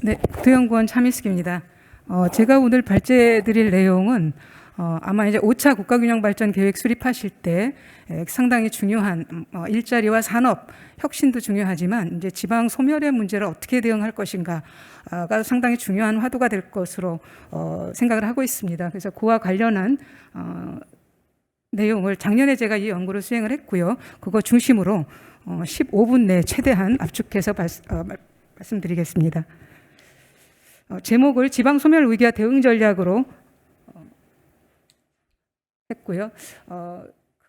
네, 국토연구원 차미숙입니다. 제가 오늘 발제드릴 내용은 아마 이제 5차 국가균형발전계획 수립하실 때 상당히 중요한 일자리와 산업 혁신도 중요하지만 이제 지방 소멸의 문제를 어떻게 대응할 것인가가 상당히 중요한 화두가 될 것으로 생각을 하고 있습니다. 그래서 그와 관련한 내용을 작년에 제가 이 연구를 수행을 했고요. 그거 중심으로 15분 내에 최대한 압축해서 말씀드리겠습니다. 제목을 지방소멸 위기와 대응 전략으로 했고요.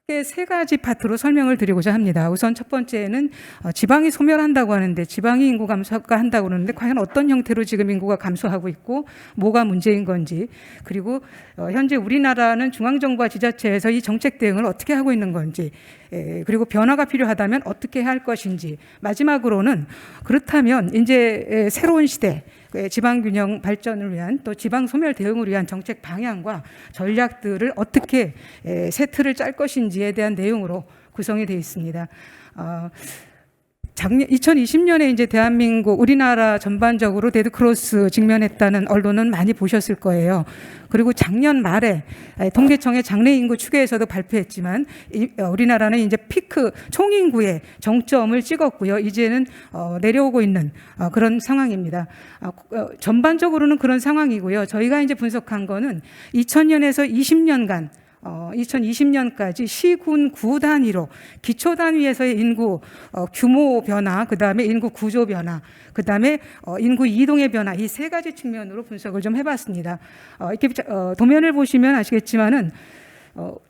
크게 세 가지 파트로 설명을 드리고자 합니다. 우선 첫 번째는 지방이 소멸한다고 하는데, 지방이 인구 감소가 한다고 그러는데 과연 어떤 형태로 지금 인구가 감소하고 있고 뭐가 문제인 건지, 그리고 현재 우리나라는 중앙정부와 지자체에서 이 정책 대응을 어떻게 하고 있는 건지, 그리고 변화가 필요하다면 어떻게 할 것인지, 마지막으로는 그렇다면 이제 새로운 시대 지방균형 발전을 위한, 또 지방소멸 대응을 위한 정책 방향과 전략들을 어떻게 세트를 짤 것인지에 대한 내용으로 구성이 되어 있습니다. 2020년에 이제 대한민국, 우리나라 전반적으로 데드크로스 직면했다는 언론은 많이 보셨을 거예요. 그리고 작년 말에 통계청의 장래 인구 추계에서도 발표했지만 우리나라는 이제 피크 총인구의 정점을 찍었고요. 이제는 내려오고 있는 그런 상황입니다. 전반적으로는 그런 상황이고요. 저희가 이제 분석한 거는 2000년에서 20년간 2020년까지 시군 구 단위로 기초 단위에서의 인구 규모 변화, 그 다음에 인구 구조 변화, 그 다음에 인구 이동의 변화, 이 세 가지 측면으로 분석을 좀 해봤습니다. 이렇게 도면을 보시면 아시겠지만은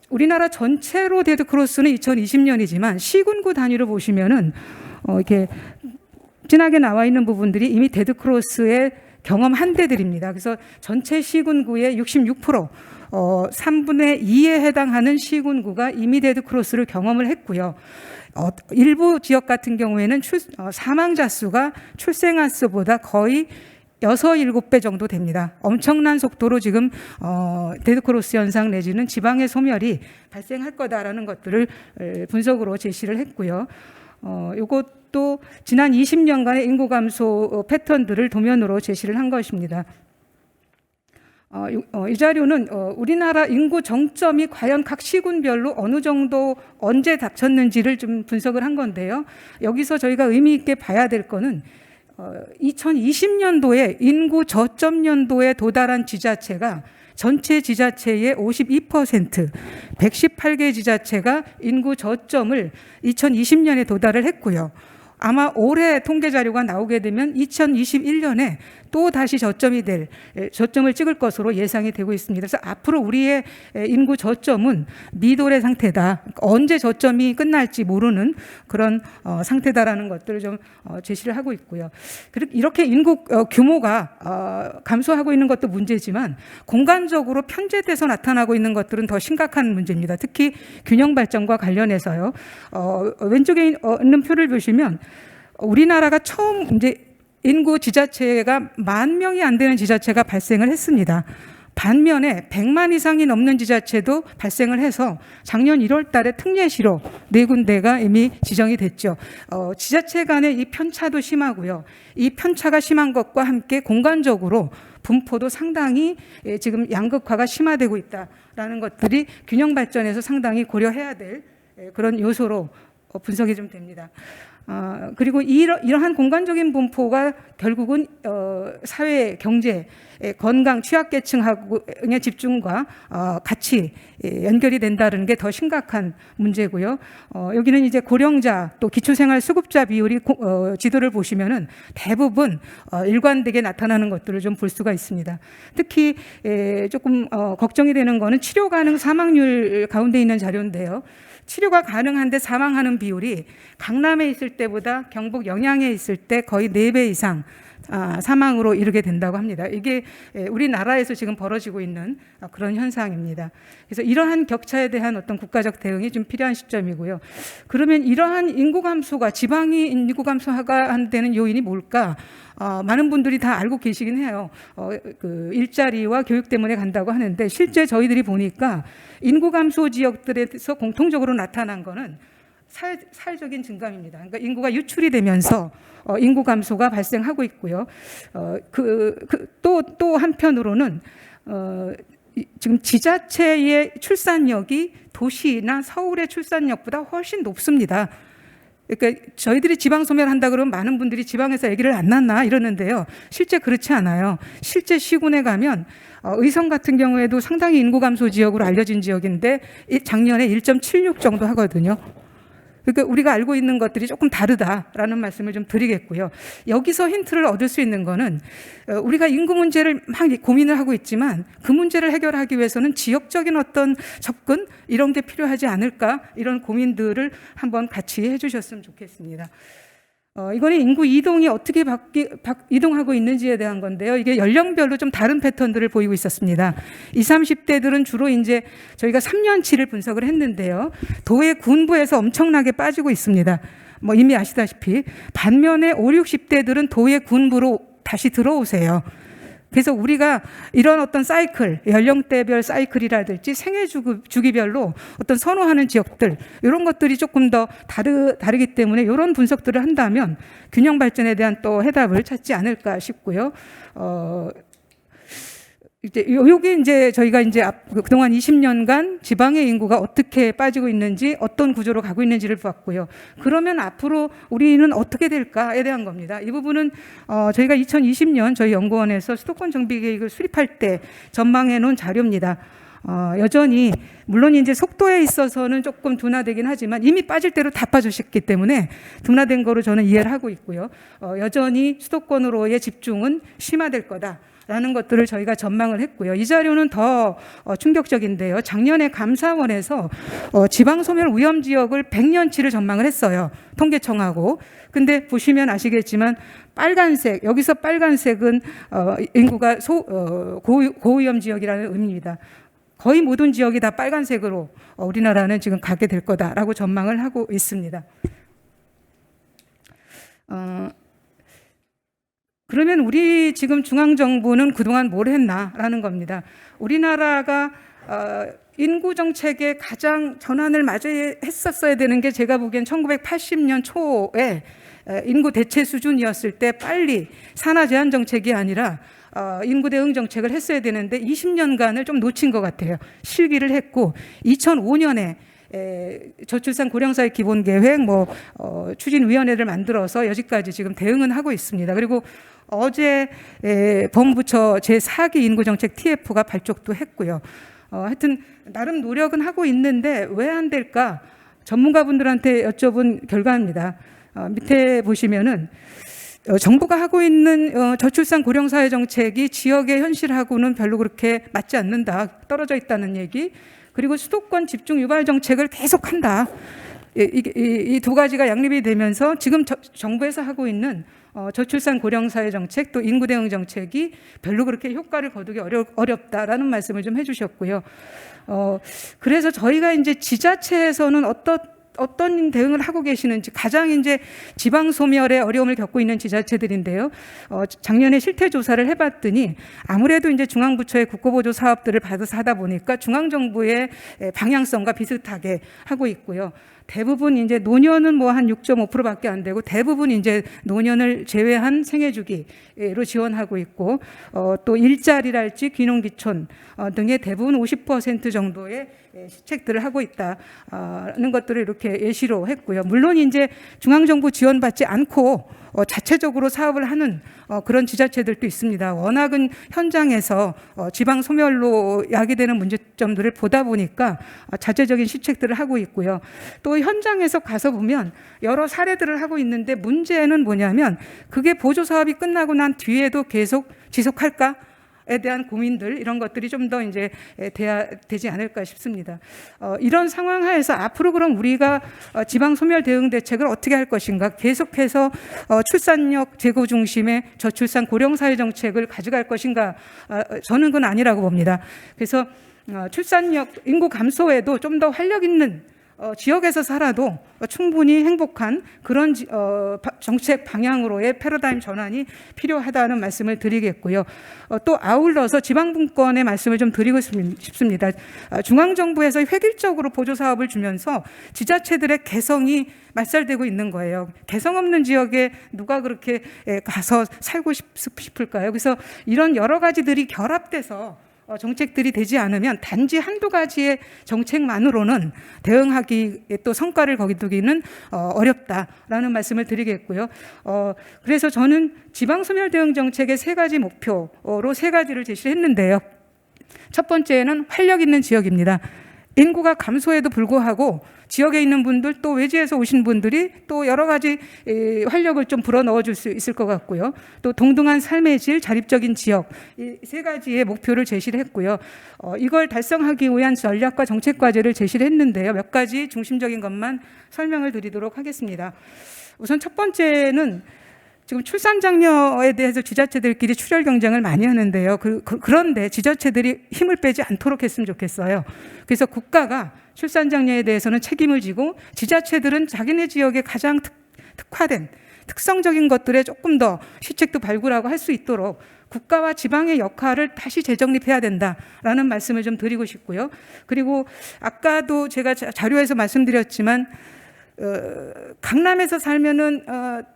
우리나라 전체로 데드크로스는 2020년이지만 시군구 단위로 보시면은 이렇게 진하게 나와 있는 부분들이 이미 데드크로스의 경험한 데들입니다. 그래서 전체 시군구의 66%, 3분의 2에 해당하는 시군구가 이미 데드크로스를 경험을 했고요. 일부 지역 같은 경우에는 사망자 수가 출생아 수보다 거의 6, 7배 정도 됩니다. 엄청난 속도로 지금 데드크로스 현상 내지는 지방의 소멸이 발생할 거다라는 것들을 분석으로 제시를 했고요. 이것도 지난 20년간의 인구 감소 패턴들을 도면으로 제시를 한 것입니다. 이 자료는 우리나라 인구 정점이 과연 각 시군별로 어느 정도 언제 닥쳤는지를 좀 분석을 한 건데요. 여기서 저희가 의미 있게 봐야 될 거는 2020년도에 인구 저점 연도에 도달한 지자체가 전체 지자체의 52%, 118개 지자체가 인구 저점을 2020년에 도달을 했고요. 아마 올해 통계 자료가 나오게 되면 2021년에 또 다시 저점을 찍을 것으로 예상이 되고 있습니다. 그래서 앞으로 우리의 인구 저점은 미도의 상태다. 언제 저점이 끝날지 모르는 그런 상태다라는 것들을 좀 제시를 하고 있고요. 그리고 이렇게 인구 규모가 감소하고 있는 것도 문제지만 공간적으로 편제돼서 나타나고 있는 것들은 더 심각한 문제입니다. 특히 균형 발전과 관련해서요. 왼쪽에 있는 표를 보시면 우리나라가 처음 이제 인구 지자체가 10,000명이 안 되는 지자체가 발생을 했습니다. 반면에 100만 이상이 넘는 지자체도 발생을 해서 작년 1월 달에 특례시로 4군데가 이미 지정이 됐죠. 지자체 간의 이 편차도 심하고요. 이 편차가 심한 것과 함께 공간적으로 분포도 상당히 지금 양극화가 심화되고 있다라는 것들이 균형 발전에서 상당히 고려해야 될 그런 요소로 분석이 좀 됩니다. 그리고 이러한 공간적인 분포가 결국은 사회, 경제, 건강, 취약계층하고의 집중과 같이 연결이 된다는 게 더 심각한 문제고요. 여기는 이제 고령자 또 기초생활수급자 비율이 지도를 보시면은 대부분 일관되게 나타나는 것들을 좀 볼 수가 있습니다. 특히 조금 걱정이 되는 거는 치료 가능 사망률 가운데 있는 자료인데요. 치료가 가능한데 사망하는 비율이 강남에 있을 때보다 경북 영양에 있을 때 거의 4배 이상 사망으로 이르게 된다고 합니다. 이게 우리나라에서 지금 벌어지고 있는 그런 현상입니다. 그래서 이러한 격차에 대한 어떤 국가적 대응이 좀 필요한 시점이고요. 그러면 이러한 인구 감소가, 지방이 인구 감소가 되는 요인이 뭘까? 많은 분들이 다 알고 계시긴 해요. 그 일자리와 교육 때문에 간다고 하는데, 실제 저희들이 보니까 인구 감소 지역들에서 공통적으로 나타난 거는 사회적인 증감입니다. 그러니까 인구가 유출이 되면서 인구 감소가 발생하고 있고요. 또 한편으로는 지금 지자체의 출산력이 도시나 서울의 출산력보다 훨씬 높습니다. 그러니까 저희들이 지방 소멸한다 그러면 많은 분들이 지방에서 아기를 안 낳나 이러는데요. 실제 그렇지 않아요. 실제 시군에 가면 의성 같은 경우에도 상당히 인구 감소 지역으로 알려진 지역인데 작년에 1.76 정도 하거든요. 그러니까 우리가 알고 있는 것들이 조금 다르다라는 말씀을 좀 드리겠고요. 여기서 힌트를 얻을 수 있는 거는 우리가 인구 문제를 막 고민을 하고 있지만 그 문제를 해결하기 위해서는 지역적인 어떤 접근 이런 게 필요하지 않을까, 이런 고민들을 한번 같이 해주셨으면 좋겠습니다. 이거는 인구 이동이 어떻게 이동하고 있는지에 대한 건데요. 이게 연령별로 좀 다른 패턴들을 보이고 있었습니다. 20, 30대들은 주로 이제 저희가 3년치를 분석을 했는데요. 도의 군부에서 엄청나게 빠지고 있습니다. 뭐 이미 아시다시피. 반면에 5, 60대들은 도의 군부로 다시 들어오세요. 그래서 우리가 이런 어떤 사이클, 연령대별 사이클이라든지 생애 주기별로 어떤 선호하는 지역들, 이런 것들이 조금 더 다르기 때문에 이런 분석들을 한다면 균형 발전에 대한 또 해답을 찾지 않을까 싶고요. 요게 이제 저희가 이제 그동안 20년간 지방의 인구가 어떻게 빠지고 있는지, 어떤 구조로 가고 있는지를 봤고요. 그러면 앞으로 우리는 어떻게 될까에 대한 겁니다. 이 부분은 저희가 2020년 저희 연구원에서 수도권 정비 계획을 수립할 때 전망해 놓은 자료입니다. 여전히 물론 이제 속도에 있어서는 조금 둔화되긴 하지만 이미 빠질 대로 다 빠졌기 때문에 둔화된 거로 저는 이해를 하고 있고요. 여전히 수도권으로의 집중은 심화될 거다 라는 것들을 저희가 전망을 했고요. 이 자료는 더 충격적인데요. 작년에 감사원에서 지방소멸 위험지역을 100년치를 전망을 했어요. 통계청하고. 근데 보시면 아시겠지만 빨간색, 여기서 빨간색은 인구가 고위험 지역이라는 의미입니다. 거의 모든 지역이 다 빨간색으로 우리나라는 지금 가게 될 거다라고 전망을 하고 있습니다. 그러면 우리 지금 중앙정부는 그동안 뭘 했나라는 겁니다. 우리나라가 인구 정책의 가장 전환을 맞이해 했었어야 되는 게 제가 보기엔 1980년 초에 인구 대체 수준이었을 때 빨리 산하 제한 정책이 아니라 인구 대응 정책을 했어야 되는데 20년간을 좀 놓친 것 같아요. 실기를 했고 2005년에 저출산 고령사회 기본계획 추진위원회를 만들어서 여기까지 지금 대응은 하고 있습니다. 그리고 어제 법무부처 제4기 인구정책 TF가 발족도 했고요. 하여튼 나름 노력은 하고 있는데 왜 안 될까? 전문가분들한테 여쭤본 결과입니다. 밑에 보시면은 정부가 하고 있는 저출산 고령사회 정책이 지역의 현실하고는 별로 그렇게 맞지 않는다. 떨어져 있다는 얘기. 그리고 수도권 집중 유발 정책을 계속한다. 이 두 가지가 양립이 되면서 지금 정부에서 하고 있는 저출산 고령사회 정책 또 인구 대응 정책이 별로 그렇게 효과를 거두기 어렵다라는 말씀을 좀 해주셨고요. 그래서 저희가 이제 지자체에서는 어떤 대응을 하고 계시는지, 가장 이제 지방 소멸에 어려움을 겪고 있는 지자체들인데요. 작년에 실태 조사를 해봤더니 아무래도 이제 중앙부처의 국고보조 사업들을 받아서 하다 보니까 중앙정부의 방향성과 비슷하게 하고 있고요. 대부분 이제 노년은 뭐 한 6.5%밖에 안 되고 대부분 이제 노년을 제외한 생애주기로 지원하고 있고 또 일자리랄지 귀농귀촌 등의 대부분 50% 정도의 시책들을 하고 있다는 것들을 이렇게 예시로 했고요. 물론 이제 중앙정부 지원받지 않고 자체적으로 사업을 하는 그런 지자체들도 있습니다. 워낙은 현장에서 지방 소멸로 야기되는 문제점들을 보다 보니까 자체적인 시책들을 하고 있고요. 또 현장에서 가서 보면 여러 사례들을 하고 있는데 문제는 뭐냐면 그게 보조 사업이 끝나고 난 뒤에도 계속 지속할까? 에 대한 고민들, 이런 것들이 좀 더 이제 돼야 되지 않을까 싶습니다. 이런 상황 하에서 앞으로 그럼 우리가 지방 소멸 대응 대책을 어떻게 할 것인가, 계속해서 출산력 제고 중심의 저출산 고령사회 정책을 가져갈 것인가, 저는 그건 아니라고 봅니다. 그래서 출산력 인구 감소에도 좀 더 활력 있는 지역에서 살아도 충분히 행복한 그런 정책 방향으로의 패러다임 전환이 필요하다는 말씀을 드리겠고요. 또 아울러서 지방분권의 말씀을 좀 드리고 싶습니다. 중앙정부에서 획일적으로 보조사업을 주면서 지자체들의 개성이 말살되고 있는 거예요. 개성 없는 지역에 누가 그렇게 가서 살고 싶을까요? 그래서 이런 여러 가지들이 결합돼서 정책들이 되지 않으면 단지 한두 가지의 정책만으로는 대응하기 또 성과를 거두기는 어렵다라는 말씀을 드리겠고요. 그래서 저는 지방소멸 대응 정책의 3가지 목표로 3가지를 제시했는데요. 첫 번째는 활력 있는 지역입니다. 인구가 감소에도 불구하고 지역에 있는 분들 또 외지에서 오신 분들이 또 여러 가지 활력을 좀 불어넣어 줄 수 있을 것 같고요. 또 동등한 삶의 질, 자립적인 지역, 이 3가지의 목표를 제시를 했고요. 이걸 달성하기 위한 전략과 정책 과제를 제시를 했는데요. 몇 가지 중심적인 것만 설명을 드리도록 하겠습니다. 우선 첫 번째는 지금 출산 장려에 대해서 지자체들끼리 출혈 경쟁을 많이 하는데요. 그런데 지자체들이 힘을 빼지 않도록 했으면 좋겠어요. 그래서 국가가 출산 장려에 대해서는 책임을 지고 지자체들은 자기네 지역에 가장 특화된 특성적인 것들에 조금 더 시책도 발굴하고 할 수 있도록 국가와 지방의 역할을 다시 재정립해야 된다라는 말씀을 좀 드리고 싶고요. 그리고 아까도 제가 자료에서 말씀드렸지만 강남에서 살면은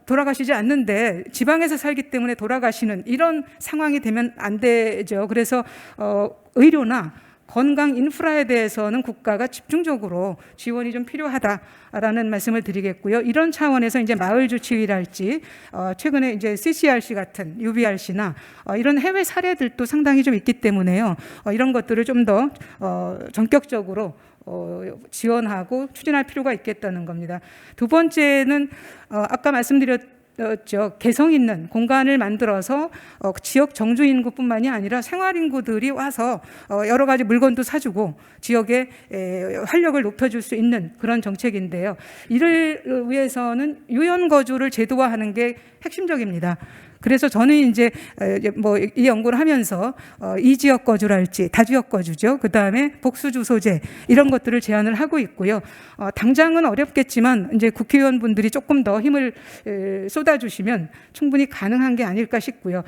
돌아가시지 않는데 지방에서 살기 때문에 돌아가시는 이런 상황이 되면 안 되죠. 그래서 의료나 건강 인프라에 대해서는 국가가 집중적으로 지원이 좀 필요하다라는 말씀을 드리겠고요. 이런 차원에서 이제 마을주치의랄지 최근에 이제 CCRC 같은 UBRC나 이런 해외 사례들도 상당히 좀 있기 때문에요. 이런 것들을 좀 더 전격적으로 지원하고 추진할 필요가 있겠다는 겁니다. 두 번째는 아까 말씀드렸죠. 개성 있는 공간을 만들어서 지역 정주 인구뿐만이 아니라 생활 인구들이 와서 여러 가지 물건도 사주고 지역의 활력을 높여줄 수 있는 그런 정책인데요. 이를 위해서는 유연 거주를 제도화하는 게 핵심적입니다. 그래서 저는 이제 이 연구를 하면서 이지역 거주랄지 다지역 거주죠. 그다음에 복수 주소제 이런 것들을 제안을 하고 있고요. 당장은 어렵겠지만 이제 국회의원분들이 조금 더 힘을 쏟아주시면 충분히 가능한 게 아닐까 싶고요.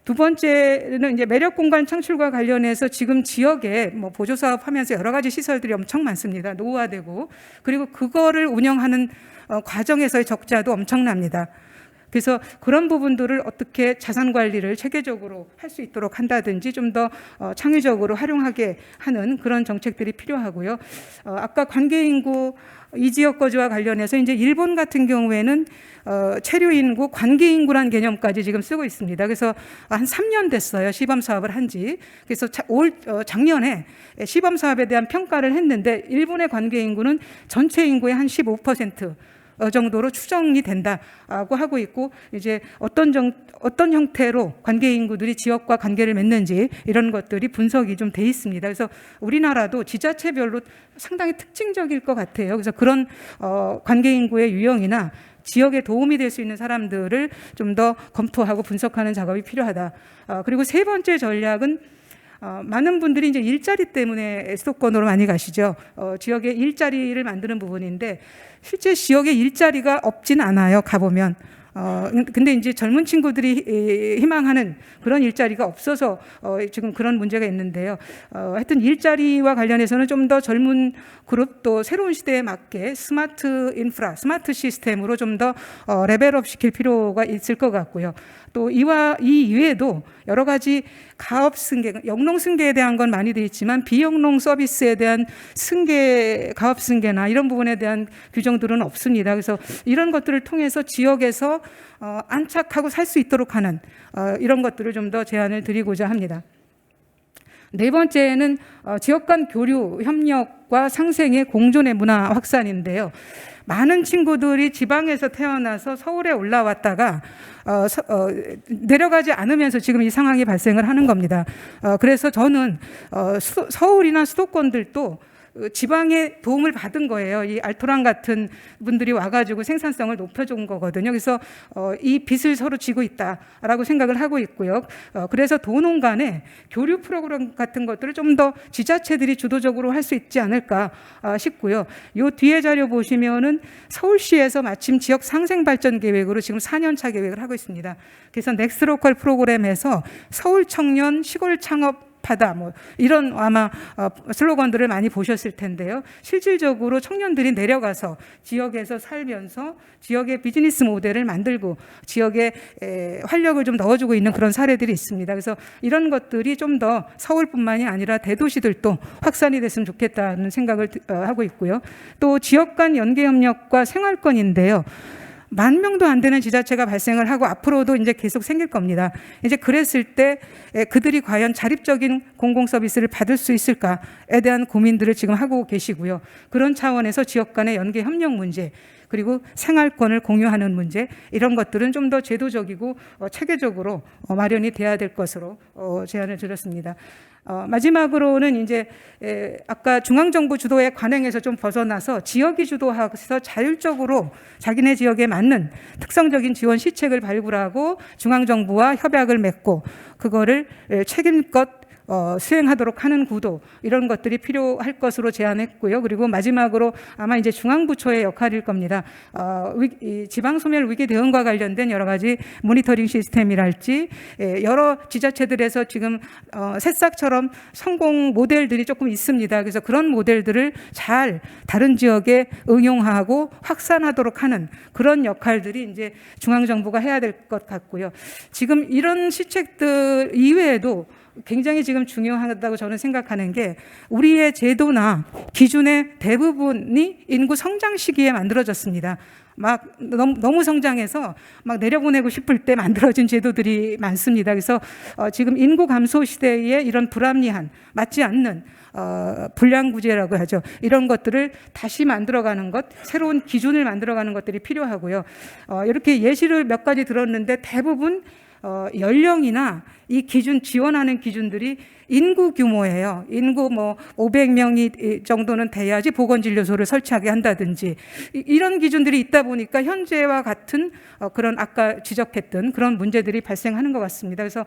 두 번째는 이제 매력 공간 창출과 관련해서 지금 지역에 보조 사업 하면서 여러 가지 시설들이 엄청 많습니다. 노후화되고 그리고 그거를 운영하는 과정에서의 적자도 엄청납니다. 그래서 그런 부분들을 어떻게 자산 관리를 체계적으로 할 수 있도록 한다든지 좀 더 창의적으로 활용하게 하는 그런 정책들이 필요하고요. 아까 관계 인구 이지역 거주와 관련해서 이제 일본 같은 경우에는 체류 인구, 관계 인구라는 개념까지 지금 쓰고 있습니다. 그래서 한 3년 됐어요. 시범 사업을 한지. 그래서 작년에 시범 사업에 대한 평가를 했는데 일본의 관계 인구는 전체 인구의 한 15% 정도로 추정이 된다고 하고 있고 이제 어떤 형태로 관계 인구들이 지역과 관계를 맺는지 이런 것들이 분석이 좀 돼 있습니다. 그래서 우리나라도 지자체별로 상당히 특징적일 것 같아요. 그래서 그런 관계 인구의 유형이나 지역에 도움이 될 수 있는 사람들을 좀 더 검토하고 분석하는 작업이 필요하다. 그리고 세 번째 전략은 많은 분들이 이제 일자리 때문에 수도권으로 많이 가시죠. 지역에 일자리를 만드는 부분인데 실제 지역에 일자리가 없진 않아요. 가보면. 근데 이제 젊은 친구들이 희망하는 그런 일자리가 없어서 지금 그런 문제가 있는데요. 하여튼 일자리와 관련해서는 좀 더 젊은 그룹 또 새로운 시대에 맞게 스마트 인프라, 스마트 시스템으로 좀 더 레벨업 시킬 필요가 있을 것 같고요. 또 이 이외에도 여러 가지 가업 승계, 영농 승계에 대한 건 많이 되어 있지만 비영농 서비스에 대한 승계, 가업 승계나 이런 부분에 대한 규정들은 없습니다. 그래서 이런 것들을 통해서 지역에서 안착하고 살 수 있도록 하는 이런 것들을 좀 더 제안을 드리고자 합니다. 네 번째는 지역 간 교류, 협력과 상생의 공존의 문화 확산인데요. 많은 친구들이 지방에서 태어나서 서울에 올라왔다가 내려가지 않으면서 지금 이 상황이 발생을 하는 겁니다. 그래서 저는 서울이나 수도권들도 지방의 도움을 받은 거예요. 이 알토란 같은 분들이 와가지고 생산성을 높여준 거거든요. 그래서 이 빚을 서로 지고 있다라고 생각을 하고 있고요. 그래서 도농 간의 교류 프로그램 같은 것들을 좀 더 지자체들이 주도적으로 할 수 있지 않을까 싶고요. 요 뒤에 자료 보시면은 서울시에서 마침 지역 상생 발전 계획으로 지금 4년차 계획을 하고 있습니다. 그래서 넥스로컬 프로그램에서 서울 청년 시골 창업 하다 뭐 이런 아마 슬로건들을 많이 보셨을 텐데요. 실질적으로 청년들이 내려가서 지역에서 살면서 지역의 비즈니스 모델을 만들고 지역에 활력을 좀 넣어주고 있는 그런 사례들이 있습니다. 그래서 이런 것들이 좀 더 서울뿐만이 아니라 대도시들도 확산이 됐으면 좋겠다는 생각을 하고 있고요. 또 지역 간 연계 협력과 생활권인데요. 10,000명도 안 되는 지자체가 발생을 하고 앞으로도 이제 계속 생길 겁니다. 이제 그랬을 때 그들이 과연 자립적인 공공 서비스를 받을 수 있을까에 대한 고민들을 지금 하고 계시고요. 그런 차원에서 지역 간의 연계 협력 문제, 그리고 생활권을 공유하는 문제, 이런 것들은 좀 더 제도적이고 체계적으로 마련이 돼야 될 것으로 제안을 드렸습니다. 마지막으로는 이제 아까 중앙정부 주도의 관행에서 좀 벗어나서 지역이 주도해서 자율적으로 자기네 지역에 맞는 특성적인 지원 시책을 발굴하고 중앙정부와 협약을 맺고 그거를 책임껏 수행하도록 하는 구도, 이런 것들이 필요할 것으로 제안했고요. 그리고 마지막으로 아마 이제 중앙부처의 역할일 겁니다. 지방소멸 위기 대응과 관련된 여러 가지 모니터링 시스템이랄지 여러 지자체들에서 지금 새싹처럼 성공 모델들이 조금 있습니다. 그래서 그런 모델들을 잘 다른 지역에 응용하고 확산하도록 하는 그런 역할들이 이제 중앙정부가 해야 될 것 같고요. 지금 이런 시책들 이외에도 굉장히 지금 중요하다고 저는 생각하는 게 우리의 제도나 기준의 대부분이 인구 성장 시기에 만들어졌습니다. 막 너무 성장해서 막 내려보내고 싶을 때 만들어진 제도들이 많습니다. 그래서 지금 인구 감소 시대에 이런 불합리한, 맞지 않는 불량구제라고 하죠. 이런 것들을 다시 만들어가는 것, 새로운 기준을 만들어가는 것들이 필요하고요. 이렇게 예시를 몇 가지 들었는데 대부분 연령이나 이 기준, 지원하는 기준들이 인구 규모예요. 인구 500명이 정도는 돼야지 보건진료소를 설치하게 한다든지 이런 기준들이 있다 보니까 현재와 같은 그런 아까 지적했던 그런 문제들이 발생하는 것 같습니다. 그래서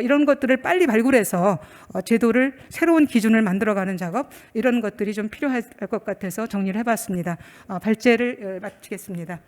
이런 것들을 빨리 발굴해서 제도를 새로운 기준을 만들어가는 작업, 이런 것들이 좀 필요할 것 같아서 정리를 해봤습니다. 발제를 마치겠습니다.